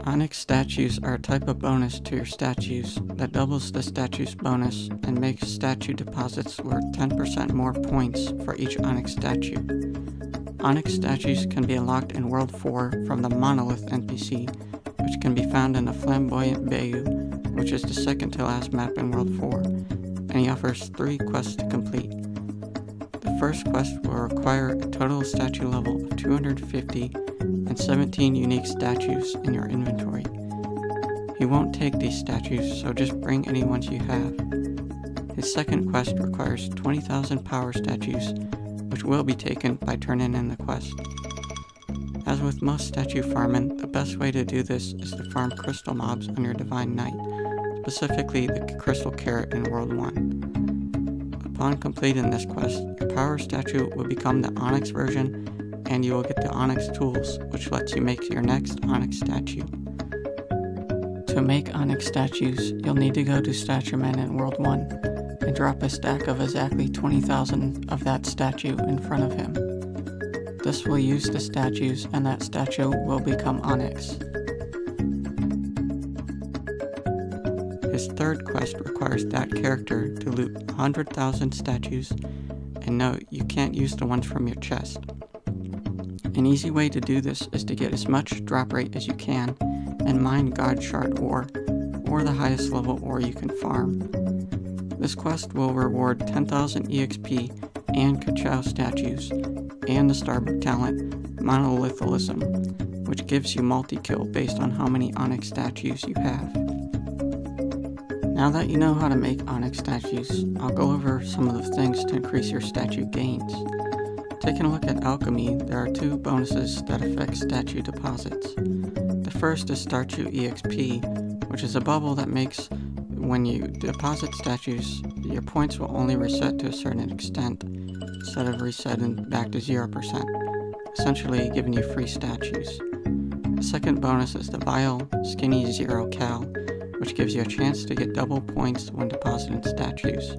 Onyx statues are a type of bonus to your statues that doubles the statue's bonus and makes statue deposits worth 10% more points for each Onyx statue. Onyx statues can be unlocked in World 4 from the Monolith NPC, which can be found in the Flamboyant Bayou, which is the second to last map in World 4, and he offers 3 quests to complete. The first quest will require a total statue level of 250 and 17 unique statues in your inventory. He won't take these statues, so just bring any ones you have. His second quest requires 20,000 power statues, which will be taken by turning in the quest. As with most statue farming, the best way to do this is to farm crystal mobs on your Divine Knight, specifically the Crystal Carrot in World 1. Upon completing this quest, your power statue will become the Onyx version, and you will get the Onyx tools, which lets you make your next Onyx statue. To make Onyx statues, you'll need to go to Statue Man in World 1 and drop a stack of exactly 20,000 of that statue in front of him. This will use the statues, and that statue will become Onyx. His third quest requires that character to loot 100,000 statues, and no, you can't use the ones from your chest. An easy way to do this is to get as much drop rate as you can and mine God Shard ore, or the highest level ore you can farm. This quest will reward 10,000 EXP and Ka-Chow statues, and the Starbook talent Monolithalism, which gives you multi-kill based on how many Onyx statues you have. Now that you know how to make Onyx statues, I'll go over some of the things to increase your statue gains. Taking a look at alchemy, there are 2 bonuses that affect statue deposits. The first is Statue EXP, which is a bubble that makes when you deposit statues, your points will only reset to a certain extent, instead of resetting back to 0%, essentially giving you free statues. The second bonus is the Vile Skinny 0 Cal, which gives you a chance to get double points when depositing statues.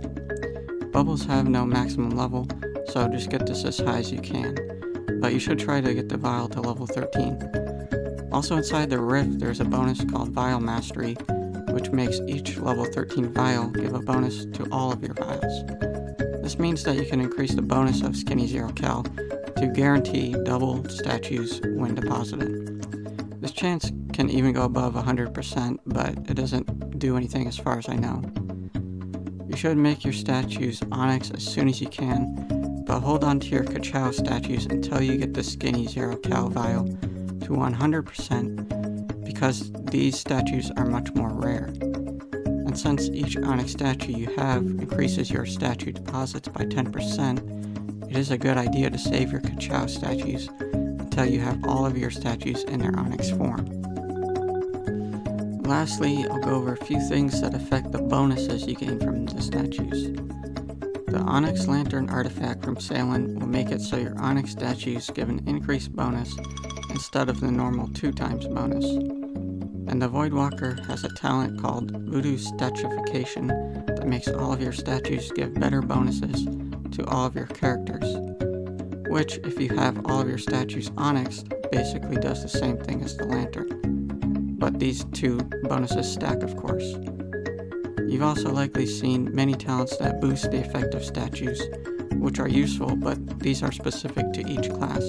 Bubbles have no maximum level, so just get this as high as you can, but you should try to get the Vial to level 13. Also inside the Rift, there's a bonus called Vial Mastery, which makes each level 13 Vial give a bonus to all of your Vials. This means that you can increase the bonus of Skinny 0 Cal to guarantee double statues when deposited. This chance can even go above 100%, but it doesn't do anything as far as I know. You should make your statues Onyx as soon as you can, but hold on to your Ka-Chow statues until you get the Skinny 0 Cal Vial to 100%, because these statues are much more rare. And since each Onyx statue you have increases your statue deposits by 10%, it is a good idea to save your Ka-Chow statues until you have all of your statues in their Onyx form. Lastly, I'll go over a few things that affect the bonuses you gain from the statues. The Onyx Lantern artifact from Sailing will make it so your Onyx statues give an increased bonus instead of the normal 2 times bonus. And the Voidwalker has a talent called Voodoo Statuification that makes all of your statues give better bonuses to all of your characters, which, if you have all of your statues Onyxed, basically does the same thing as the Lantern. But these 2 bonuses stack, of course. You've also likely seen many talents that boost the effect of statues, which are useful, but these are specific to each class.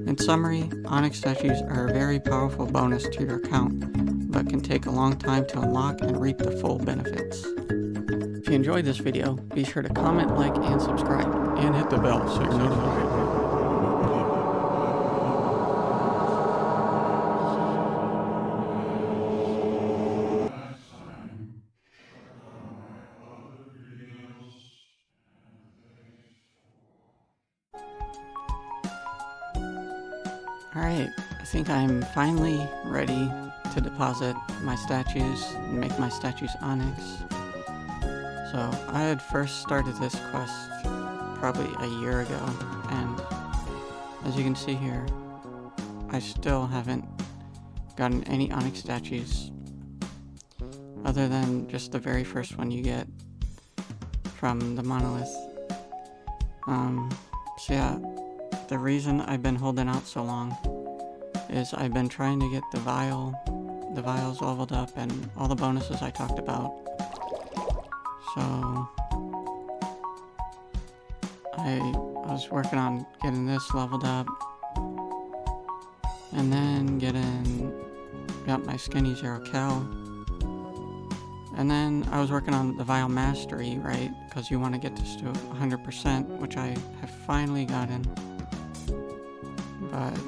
In summary, Onyx statues are a very powerful bonus to your account, but can take a long time to unlock and reap the full benefits. If you enjoyed this video, be sure to comment, like, and subscribe, and hit the bell so you're notified. Alright, I think I'm finally ready to deposit my statues and make my statues Onyx. So I had first started this quest probably a year ago, and as you can see here, I still haven't gotten any Onyx statues other than just the very first one you get from the Monolith. So yeah, the reason I've been holding out so long is I've been trying to get the vials leveled up and all the bonuses I talked about. So I was working on getting this leveled up, and then got my skinny 0 cal. And then I was working on the vial mastery, right? Because you want to get this to 100%, which I have finally gotten. But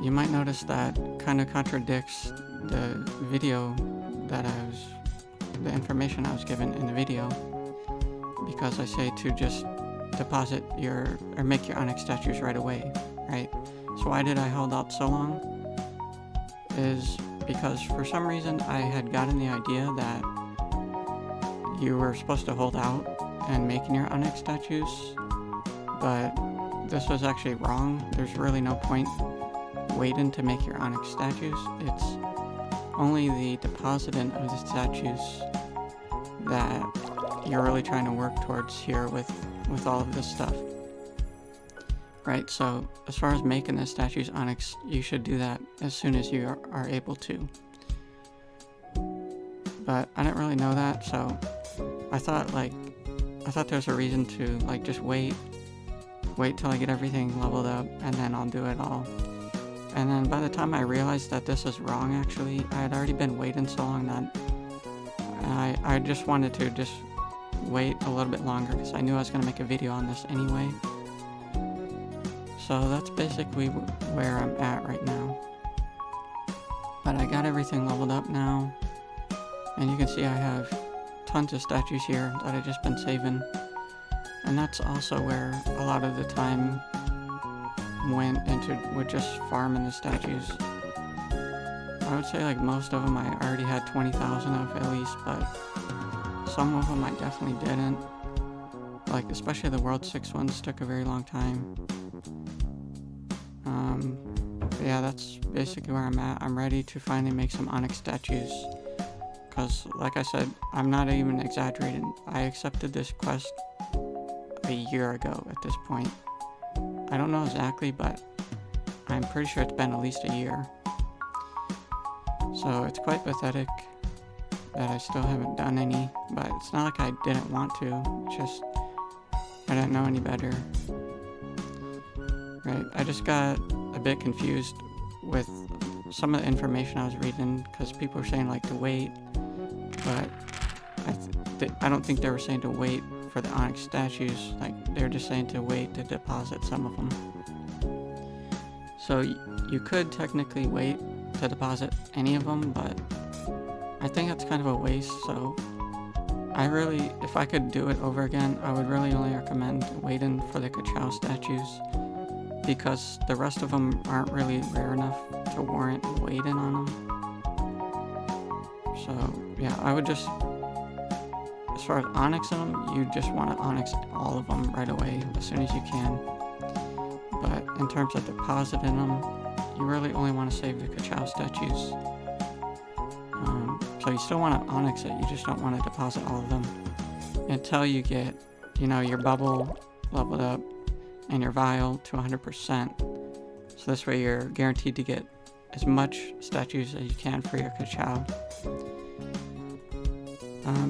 you might notice that kind of contradicts the video the information I was given in the video, because I say to just deposit or make your Onyx statues right away, right? So why did I hold out so long? Is because for some reason I had gotten the idea that you were supposed to hold out and making your Onyx statues, but this was actually wrong. There's really no point waiting to make your Onyx statues. It's only the depositing of the statues that you're really trying to work towards here with all of this stuff. Right, so as far as making the statues Onyx, you should do that as soon as you are able to. But I didn't really know that, so I thought there's a reason to just wait till I get everything leveled up, and then I'll do it all. And then by the time I realized that this is wrong, actually, I had already been waiting so long that I just wanted to wait a little bit longer, because I knew I was going to make a video on this anyway. So that's basically where I'm at right now. But I got everything leveled up now, and you can see I have tons of statues here that I've just been saving. And that's also where a lot of the time went into with just farming the statues. I would say most of them I already had 20,000 of at least, but some of them I definitely didn't. Especially the World 6 ones took a very long time. Yeah, that's basically where I'm at. I'm ready to finally make some Onyx statues. Because, like I said, I'm not even exaggerating. I accepted this quest a year ago at this point. I don't know exactly, but I'm pretty sure it's been at least a year. So it's quite pathetic that I still haven't done any, but it's not like I didn't want to, it's just I didn't know any better. Right, I just got a bit confused with some of the information I was reading, because people were saying to wait, but I don't think they were saying to wait for the Onyx statues. They were just saying to wait to deposit some of them. So you could technically wait to deposit any of them, but I think that's kind of a waste. So if I could do it over again, I would really only recommend waiting for the Ka-Chow statues, because the rest of them aren't really rare enough to warrant waiting on them. So yeah, I would just, as far as onyxing them, you just want to onyx all of them right away as soon as you can. But in terms of depositing them, you really only want to save the Ka-Chow statues. So you still want to onyx it, you just don't want to deposit all of them until you get, your bubble leveled up and your vial to 100%. So this way you're guaranteed to get as much statues as you can for your Ka-Chow.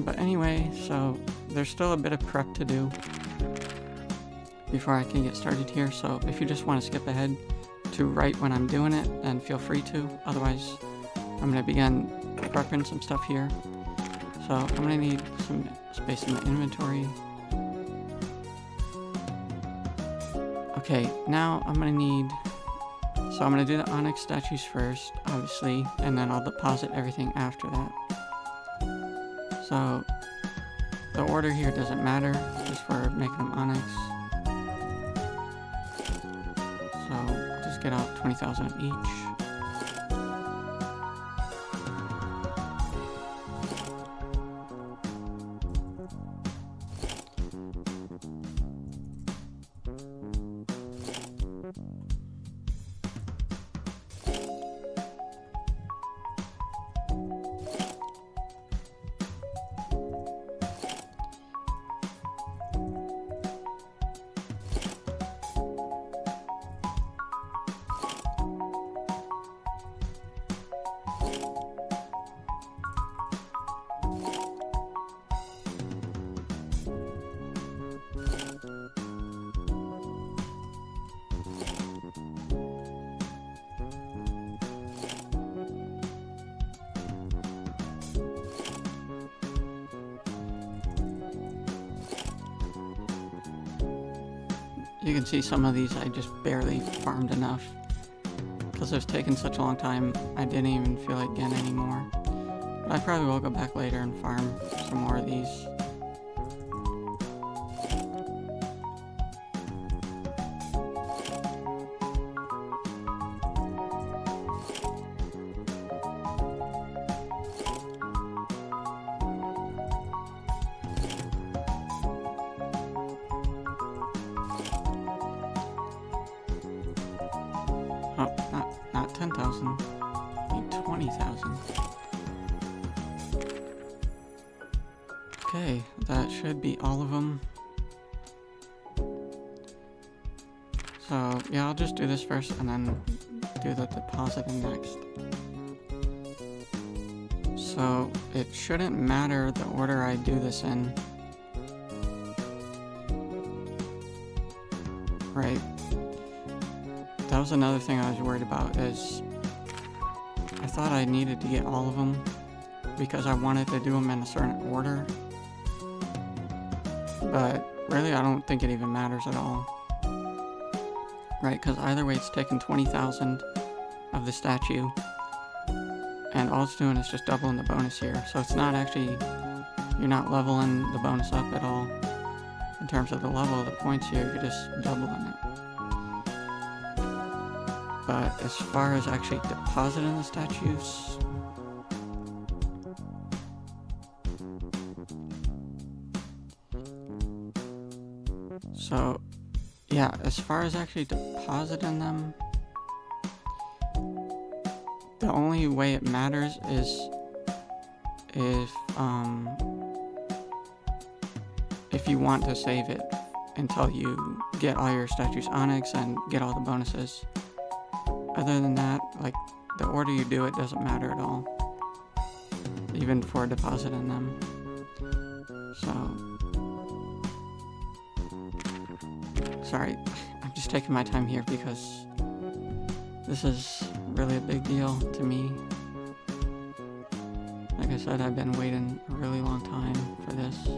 But anyway, so there's still a bit of prep to do before I can get started here. So if you just want to skip ahead to right when I'm doing it, then feel free to. Otherwise, I'm going to begin prepping some stuff here. So I'm going to need some space in my inventory. Okay, now I'm going to do the Onyx statues first, obviously, and then I'll deposit everything after that. So the order here doesn't matter, just for making them Onyx. So just get out 20,000 each. you can see some of these I just barely farmed enough. Because it was taking such a long time, I didn't even feel like getting any more. But I probably will go back later and farm some more of these. Oh, not 10,000. I need 20,000. Okay, that should be all of them. So, yeah, I'll just do this first and then do the depositing next. So, it shouldn't matter the order I do this in. Right. That was another thing I was worried about, is I thought I needed to get all of them because I wanted to do them in a certain order. But really, I don't think it even matters at all. Right, because either way it's taking 20,000 of the statue, and all it's doing is just doubling the bonus here. So it's not actually, you're not leveling the bonus up at all. In terms of the level of the points here, you're just doubling it. But as far as actually depositing the statues, so yeah, as far as actually depositing them, the only way it matters is if you want to save it until you get all your statues Onyx and get all the bonuses. Other than that, like, the order you do it doesn't matter at all, even for depositing them. So, sorry, I'm just taking my time here because this is really a big deal to me. Like I said, I've been waiting a really long time for this.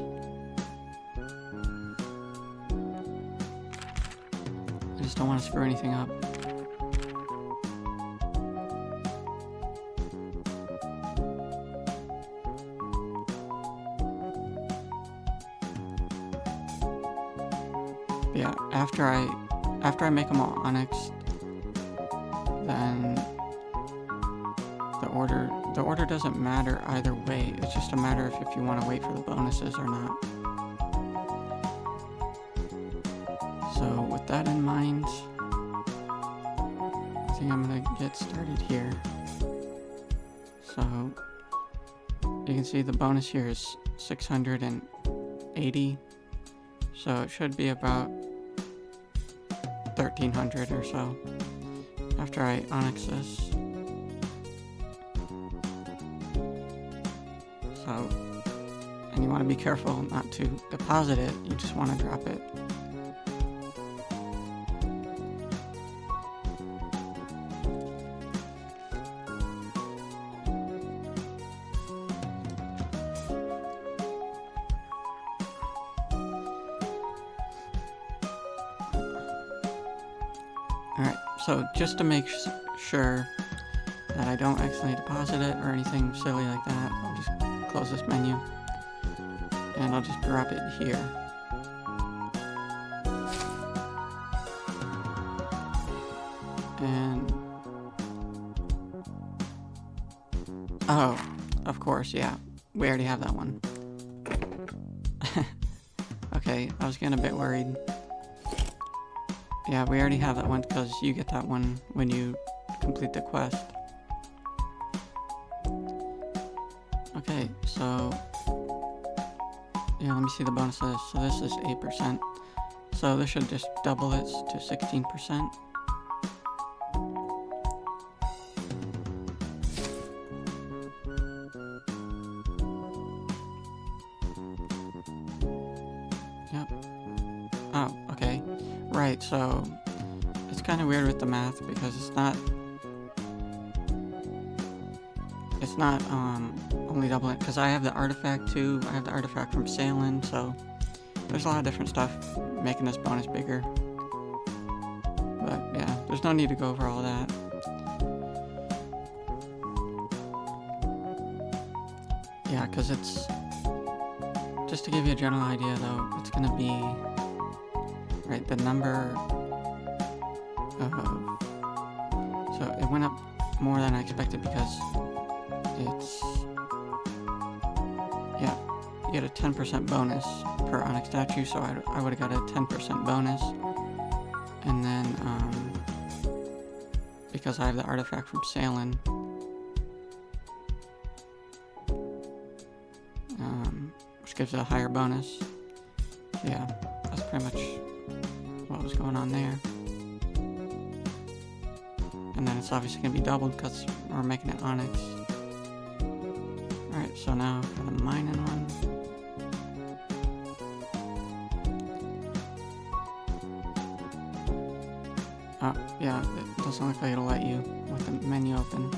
I just don't want to screw anything up. Yeah, after I make them all Onyx, then the order doesn't matter either way. It's just a matter of if you want to wait for the bonuses or not. So with that in mind, I think I'm gonna get started here. So you can see the bonus here is 680. So it should be about 1,300 or so after I Onyx this. So, and you want to be careful not to deposit it, you just want to drop it. Alright, so just to make sure that I don't accidentally deposit it or anything silly like that, I'll just close this menu and I'll just drop it here. And oh, of course, yeah, we already have that one. Okay, I was getting a bit worried. Yeah, we already have that one because you get that one when you complete the quest. Okay, so yeah, let me see the bonuses. So this is 8%. So this should just double it to 16%. Yep. Oh, okay. Right, so it's kind of weird with the math because it's not only doubling, because I have the artifact too. I have the artifact from sailing, so there's a lot of different stuff making this bonus bigger. But yeah, there's no need to go over all that. Yeah, because it's, just to give you a general idea though, it's going to be, right, the number of, so it went up more than I expected because it's, yeah, you get a 10% bonus per Onyx statue, so I would have got a 10% bonus. And then, because I have the artifact from Sailing, which gives it a higher bonus. So yeah, that's pretty much what was going on there. And then it's obviously going to be doubled because we're making it Onyx. Alright, so now for the mining one. Oh, yeah, it doesn't look like it'll let you with the menu open.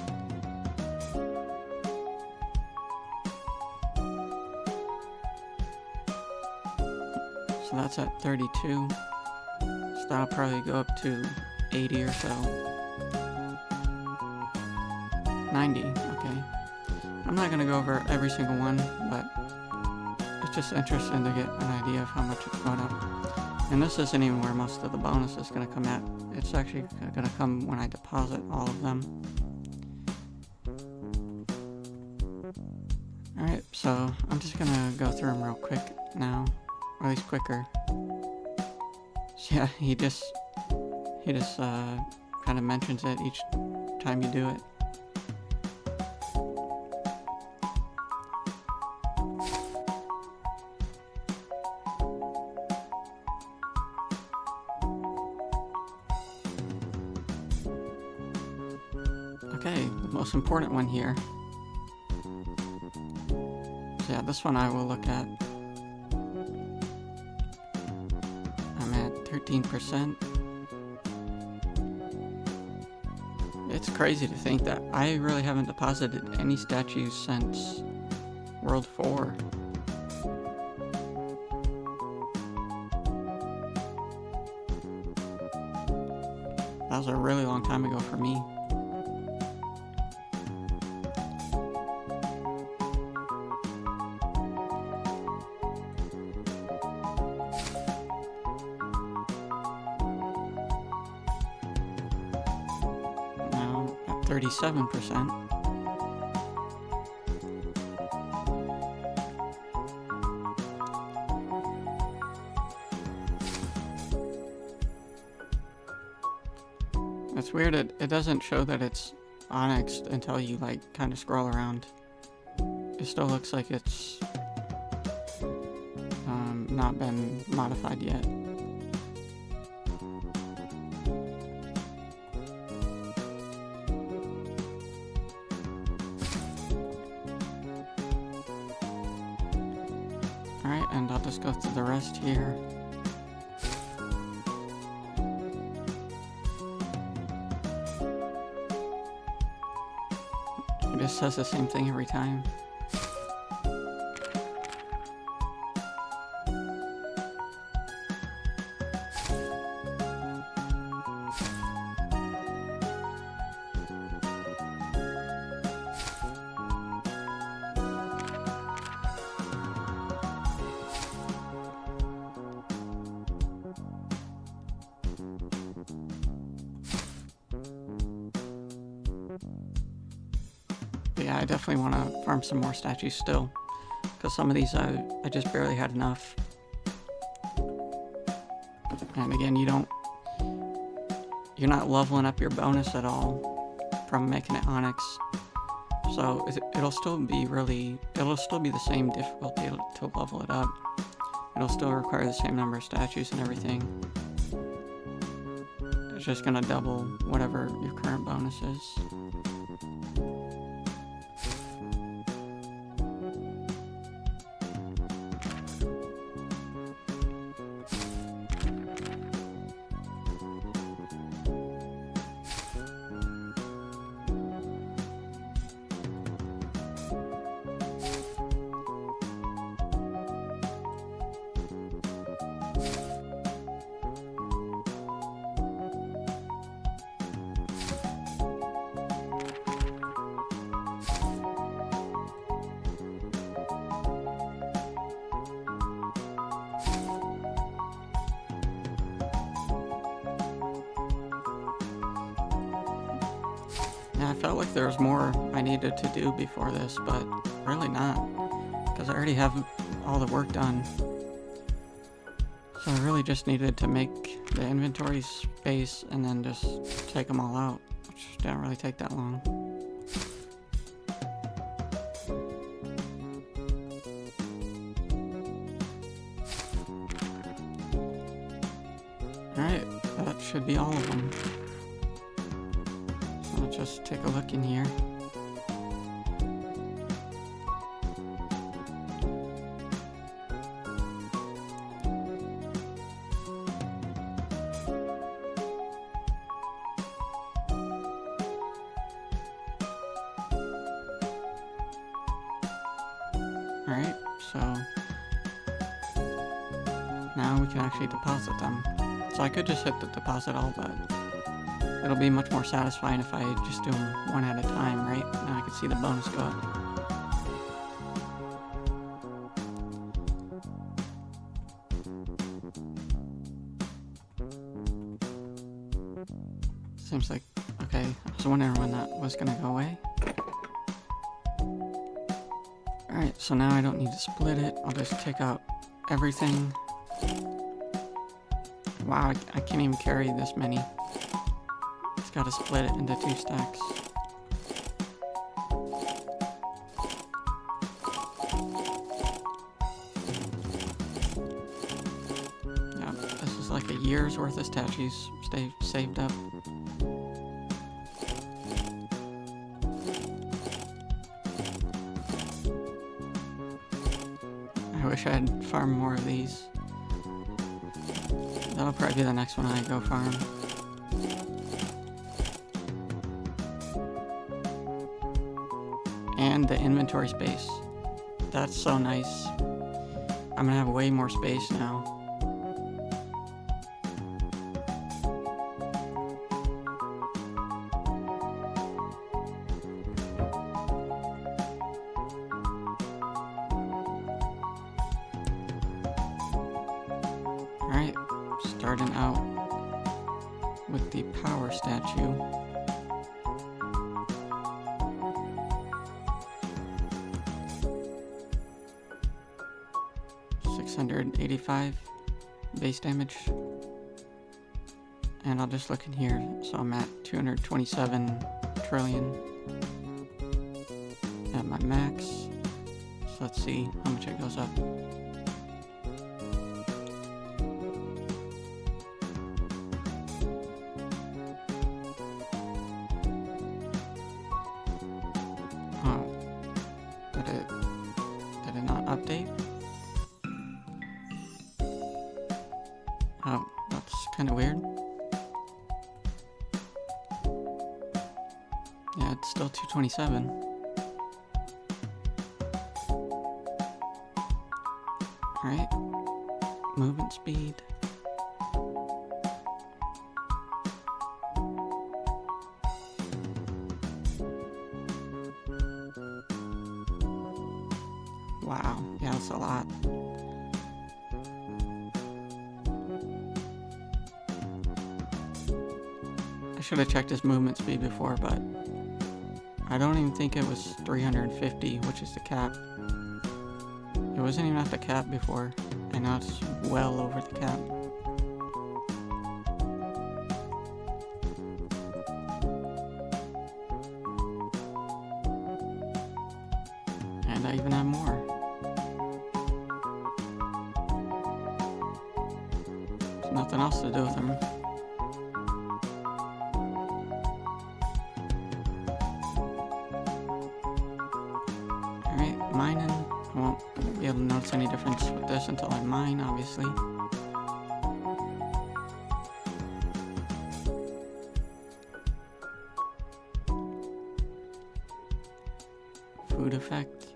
So that's at 32. So that'll probably go up to 80 or so. 90, okay. I'm not going to go over every single one, but it's just interesting to get an idea of how much it's going up. And this isn't even where most of the bonus is going to come at. It's actually going to come when I deposit all of them. Alright, so I'm just going to go through them real quick now. Or at least quicker. So yeah, he just kind of mentions it each time you do it. Okay, the most important one here. So yeah, this one I will look at. I'm at 13%. It's crazy to think that I really haven't deposited any statues since World 4. That was a really long time ago for me. Now at 37%. It's weird, it doesn't show that it's Onyx until you like kind of scroll around. It still looks like it's not been modified yet. Alright, and I'll just go through the rest here. It just says the same thing every time. But yeah, I definitely want to farm some more statues still, because some of these I just barely had enough. And again, you're not leveling up your bonus at all from making it Onyx, so it'll still be the same difficulty to level it up. It'll still require the same number of statues and everything. It's just gonna double whatever your current bonus is. Yeah, I felt like there was more I needed to do before this, but really not, because I already have all the work done. So I really just needed to make the inventory space and then just take them all out, which didn't really take that long. Alright, that should be all of them. So let's just take a look in here. Alright, so now we can actually deposit them. So I could just hit the deposit all, but it'll be much more satisfying if I just do them one at a time, right? Now I can see the bonus go up. Seems like, okay, I was wondering when that was gonna go away. Alright, so now I don't need to split it. I'll just take out everything. Wow, I can't even carry this many. Just gotta split it into 2 stacks. Yeah, this is like a year's worth of statues saved up. I wish I had farmed more of these. That'll probably be the next one I go farm. And the inventory space. That's so nice. I'm gonna have way more space now. Alright, starting out with the power statue. $685 base damage. And I'll just look in here, so I'm at 227 trillion at my max. So let's see how much it goes up. Did it not update? Oh, that's kind of weird. Yeah, it's still 227. Alright. Movement speed. Wow, yeah, that's a lot. I should have checked his movement speed before, but I don't even think it was 350, which is the cap. It wasn't even at the cap before, and now it's well over the cap. And I even have more. There's nothing else to do with him. Alright, mining. I won't be able to notice any difference with this until I mine, obviously. Food effect.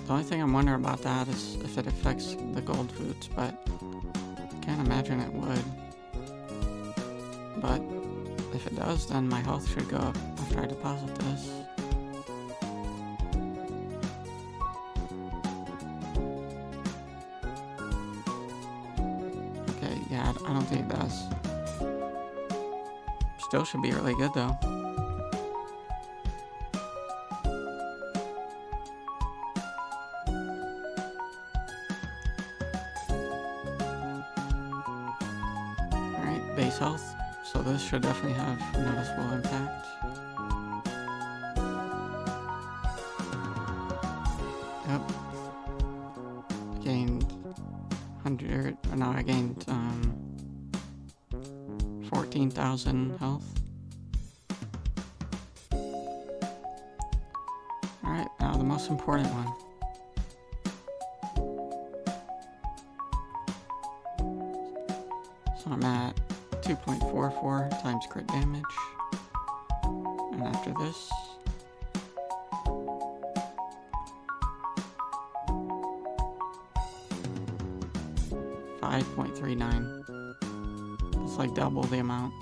The only thing I'm wondering about that is if it affects the gold foods, but I can't imagine it would. But if it does, then my health should go up after I deposit this. Okay, Yeah, I don't think it does. Still should be really good though. Alright, base health. So this should definitely have a noticeable impact. Yep. Gained 100, or no, I gained 14,000 health. Alright, now the most important one. So I'm at 2.44 times crit damage. And after this, $5.39. It's like double the amount.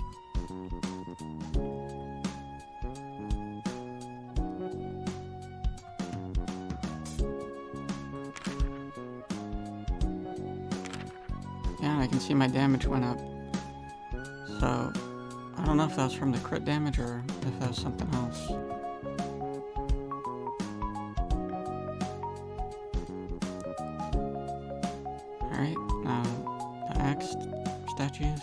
Yeah, I can see my damage went up. So, I don't know if that was from the crit damage or if that was something else. Alright, now the axe statues.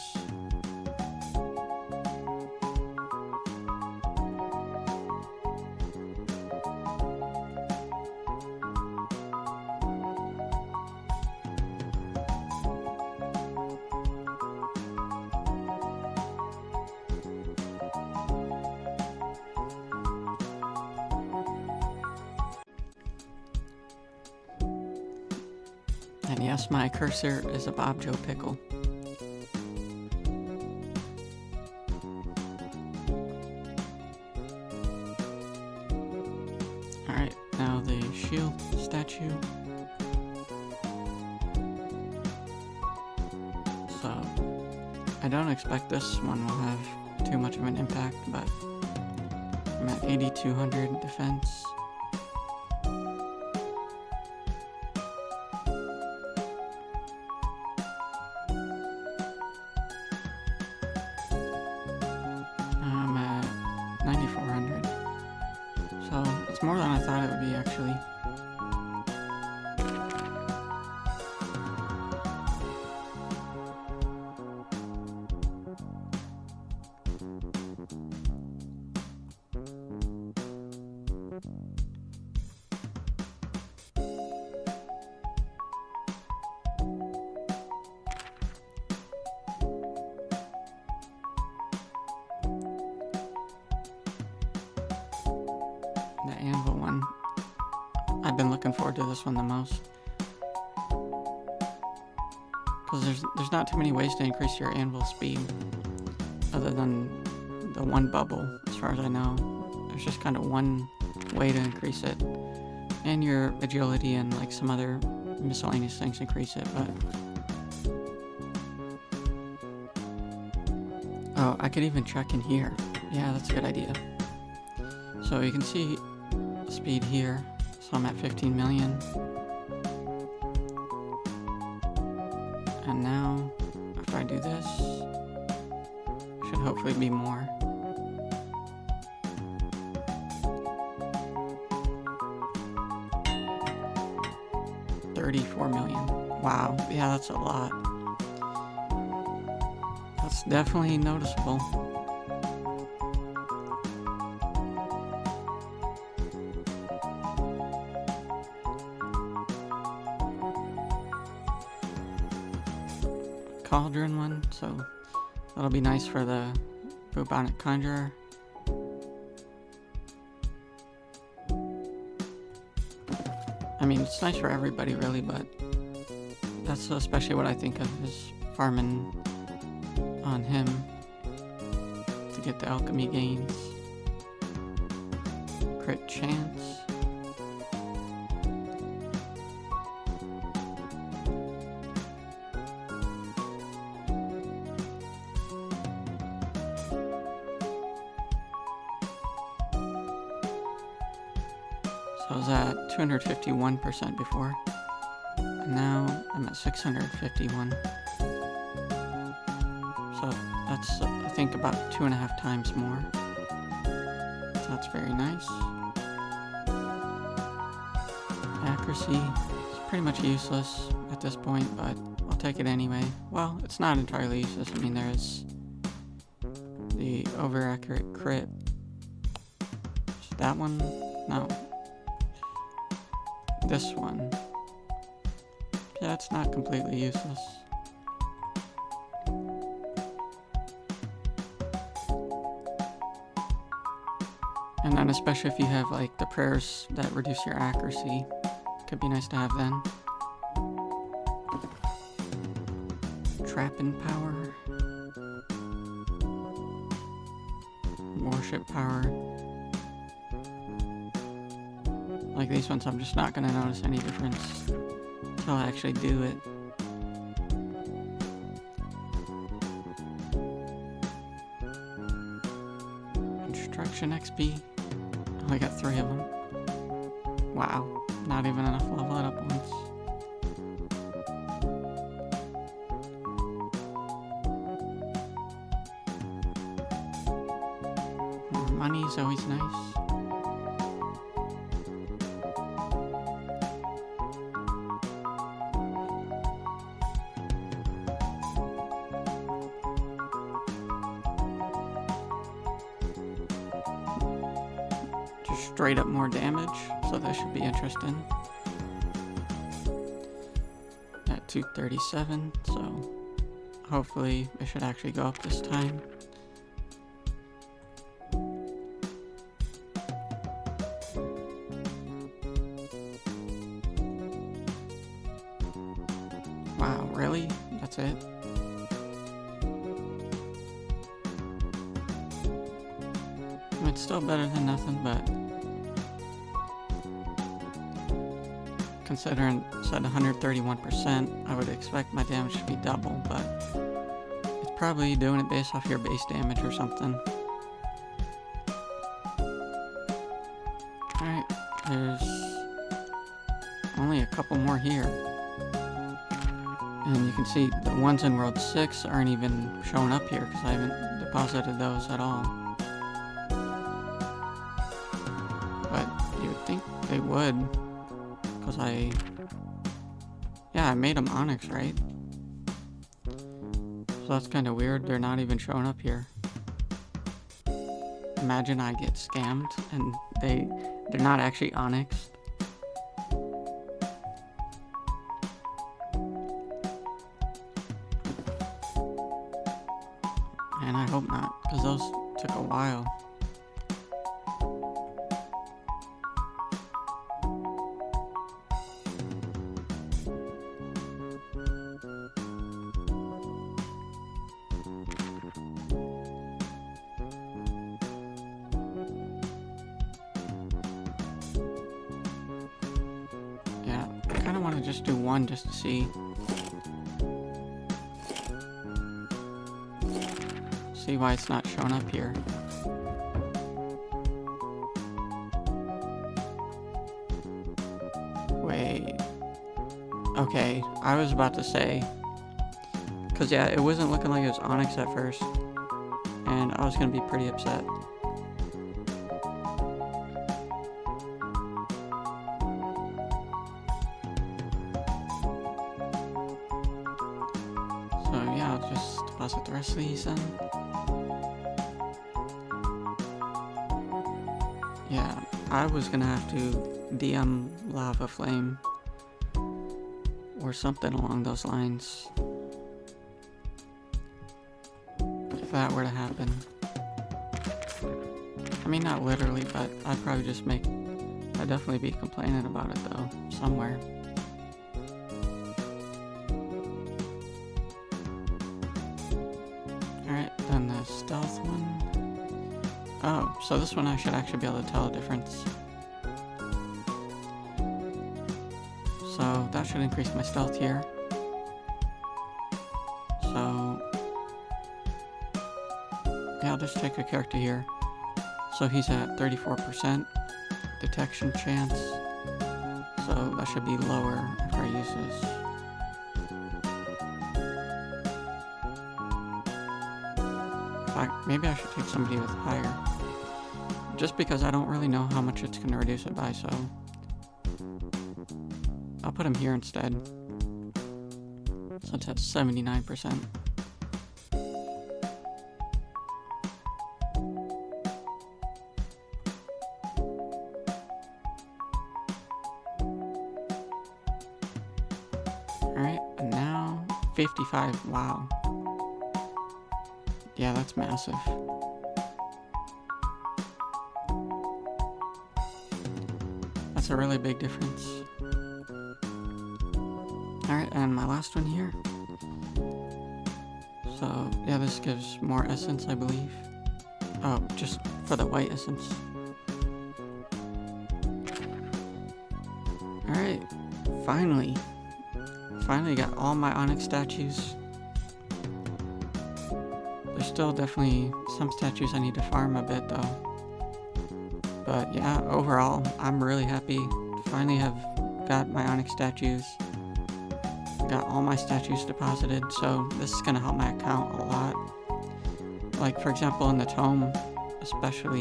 And yes, my cursor is a Bob Joe pickle. Alright, now the shield statue. So, I don't expect this one will have too much of an impact, but I'm at 8,200 defense. I'm at 9,400. So, it's more than I thought it would be, actually. The anvil one. I've been looking forward to this one the most. Because there's not too many ways to increase your anvil speed. Other than the one bubble, as far as I know. There's just kind of one way to increase it. And your agility and like some other miscellaneous things increase it, but... Oh, I could even check in here. Yeah, that's a good idea. So you can see speed here. So I'm at 15 million. And now, after I do this, should hopefully be more. $34 million. Wow, yeah, that's a lot. That's definitely noticeable. Cauldron one, so that'll be nice for the bubonic conjurer. I mean, it's nice for everybody really, but that's especially what I think of is farming on him to get the alchemy gains. Crit chance. So I was at 251% before, and now I'm at 651. So that's, I think, about 2.5 times more. So that's very nice. Accuracy is pretty much useless at this point, but I'll take it anyway. Well, it's not entirely useless. I mean, there's the over-accurate crit. Is that one? No. This one. Yeah, it's not completely useless. And then especially if you have like the prayers that reduce your accuracy, could be nice to have then. Trapping power. Worship power. Like these ones, I'm just not going to notice any difference until I actually do it. Instruction XP. I got 3 of them. Wow, not even enough to level it up once. More money is always nice. Straight up more damage, so that should be interesting. At 237, so hopefully it should actually go up this time. Wow, really? That's it? I mean, it's still better than nothing, but considering it's at 131%, I would expect my damage to be double, but it's probably doing it based off your base damage or something. Alright, there's only a couple more here. And you can see the ones in World 6 aren't even showing up here because I haven't deposited those at all. But you would think they would. Because I made them Onyx, right? So that's kind of weird. They're not even showing up here. Imagine I get scammed and they're not actually Onyx. And I hope not, because those took a while. I kind of want to just do one just to see why it's not showing up here. Wait. Okay, I was about to say, because yeah, it wasn't looking like it was Onyx at first, and I was going to be pretty upset. So yeah, I'll just deposit the rest of these then. Yeah, I was gonna have to DM Lava Flame or something along those lines if that were to happen. I mean, not literally, but I'd probably just I'd definitely be complaining about it though, somewhere. Alright, then the stealth one. Oh, so this one I should actually be able to tell a difference. So that should increase my stealth here. So yeah, I'll just take a character here. So he's at 34% detection chance. So that should be lower after I use this. fact, maybe I should take somebody with higher. Just because I don't really know how much it's going to reduce it by, so I'll put him here instead. So it's at 79%. Alright, and now 55. Wow. Yeah, that's massive. That's a really big difference. Alright, and my last one here. So, yeah, this gives more essence, I believe. Oh, just for the white essence. Alright, finally got all my Onyx statues. There's still definitely some statues I need to farm a bit though. But yeah, overall, I'm really happy to finally have got my Onyx statues. Got all my statues deposited, so this is going to help my account a lot. Like, for example, in the tome, especially.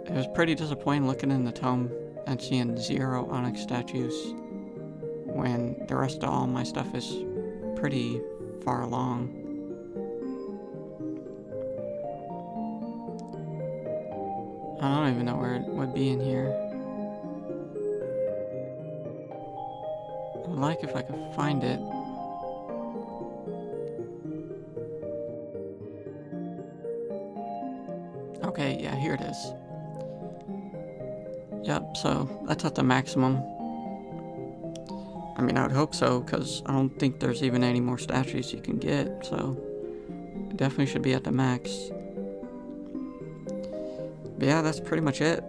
It was pretty disappointing looking in the tome and seeing 0 Onyx statues when the rest of all my stuff is pretty far along. I don't even know where it would be in here. I would like if I could find it. Okay, yeah, here it is. Yep, so that's at the maximum. I mean, I would hope so, because I don't think there's even any more statues you can get, so it definitely should be at the max. But yeah, that's pretty much it.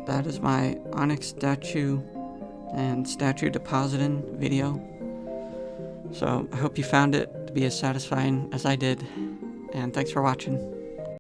That is my Onyx statue and statue depositing video. So I hope you found it to be as satisfying as I did, and thanks for watching.